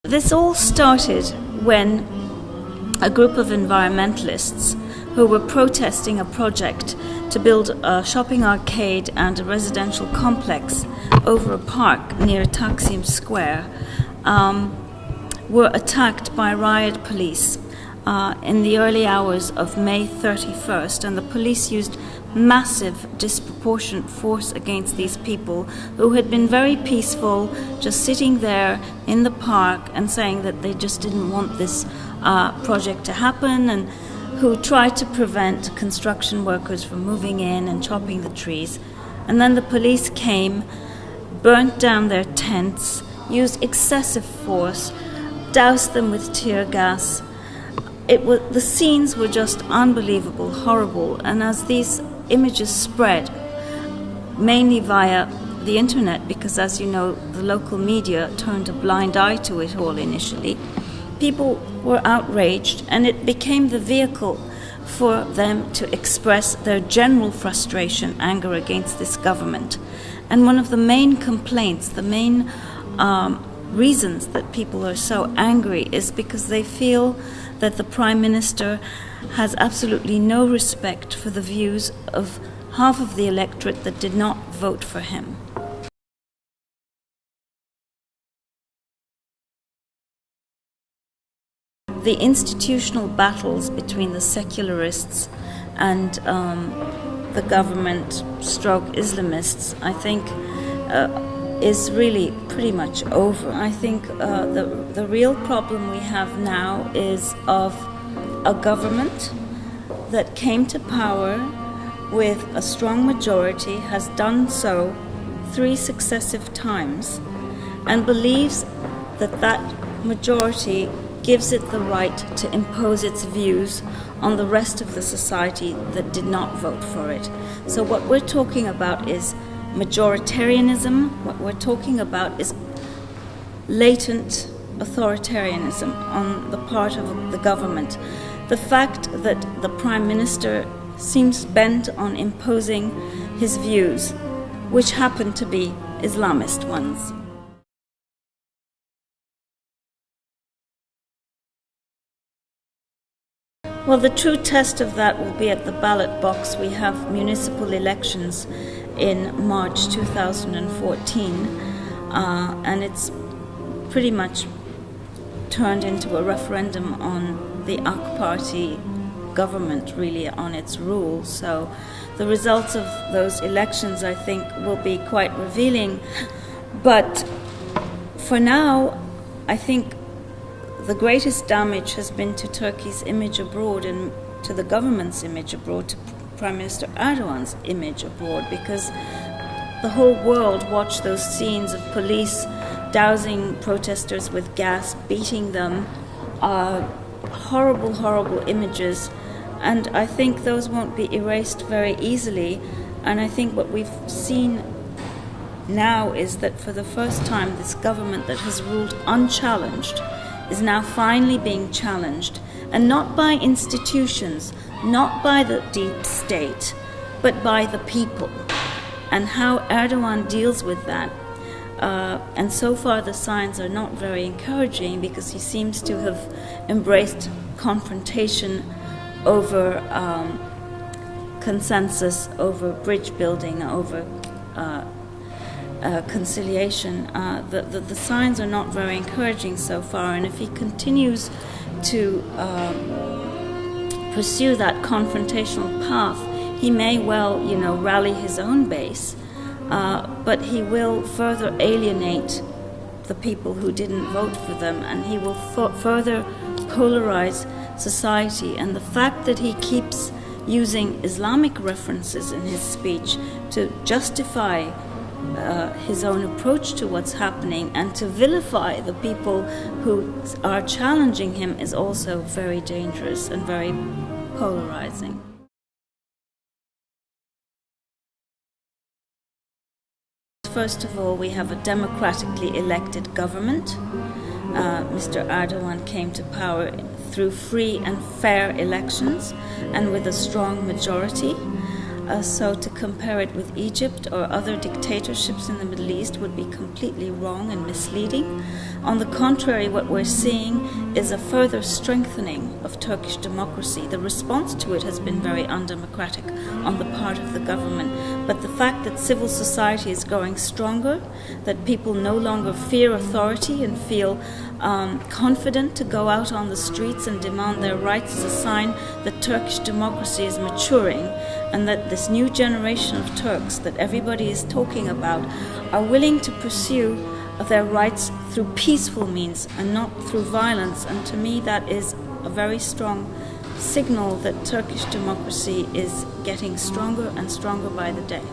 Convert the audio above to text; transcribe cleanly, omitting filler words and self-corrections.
This all started when a group of environmentalists who were protesting a project to build a shopping arcade and a residential complex over a park near Taksim Square were attacked by riot police in the early hours of May 31st, and the police used massive, disproportionate force against these people who had been very peaceful, just sitting there in the park and saying that they just didn't want this project to happen, and who tried to prevent construction workers from moving in and chopping the trees. And then the police came, burnt down their tents, used excessive force, doused them with tear gas. The scenes were just unbelievable, horrible, and as these images spread, mainly via the internet, because as you know, the local media turned a blind eye to it all initially, people were outraged, and it became the vehicle for them to express their general frustration, anger against this government. And one of the main complaints, the main reasons that people are so angry is because they feel that the Prime Minister has absolutely no respect for the views of half of the electorate that did not vote for him. The institutional battles between the secularists and the government stroke Islamists, I think, is really pretty much over. I think the real problem we have now is of a government that came to power with a strong majority, has done so 3 successive times, and believes that that majority gives it the right to impose its views on the rest of the society that did not vote for it. So what we're talking about is majoritarianism. What we're talking about is latent authoritarianism on the part of the government. The fact that the Prime Minister seems bent on imposing his views, which happen to be Islamist ones. Well, the true test of that will be at the ballot box. We have municipal elections in March 2014, and it's pretty much turned into a referendum on the AK Party government, really, on its rule. So the results of those elections, I think, will be quite revealing. But for now, I think the greatest damage has been to Turkey's image abroad and to the government's image abroad, to Prime Minister Erdogan's image abroad, because the whole world watched those scenes of police dousing protesters with gas, beating them, horrible, horrible images. And I think those won't be erased very easily. And I think what we've seen now is that for the first time, this government that has ruled unchallenged is now finally being challenged, and not by institutions, not by the deep state, but by the people, and how Erdogan deals with that. And so far the signs are not very encouraging, because he seems to have embraced confrontation over consensus, over bridge building, over conciliation. The signs are not very encouraging so far, and if he continues to pursue that confrontational path, he may well, rally his own base, but he will further alienate the people who didn't vote for them, and he will further polarize society. And the fact that he keeps using Islamic references in his speech to justify his own approach to what's happening and to vilify the people who are challenging him is also very dangerous and very polarizing. First of all, we have a democratically elected government. Mr. Erdogan came to power through free and fair elections and with a strong majority. So to compare it with Egypt or other dictatorships in the Middle East would be completely wrong and misleading. On the contrary, what we're seeing is a further strengthening of Turkish democracy. The response to it has been very undemocratic on the part of the government, but the fact that civil society is growing stronger, that people no longer fear authority and feel confident to go out on the streets and demand their rights is a sign that Turkish democracy is maturing, and that this new generation of Turks that everybody is talking about are willing to pursue their rights through peaceful means and not through violence. And to me that is a very strong signal that Turkish democracy is getting stronger and stronger by the day.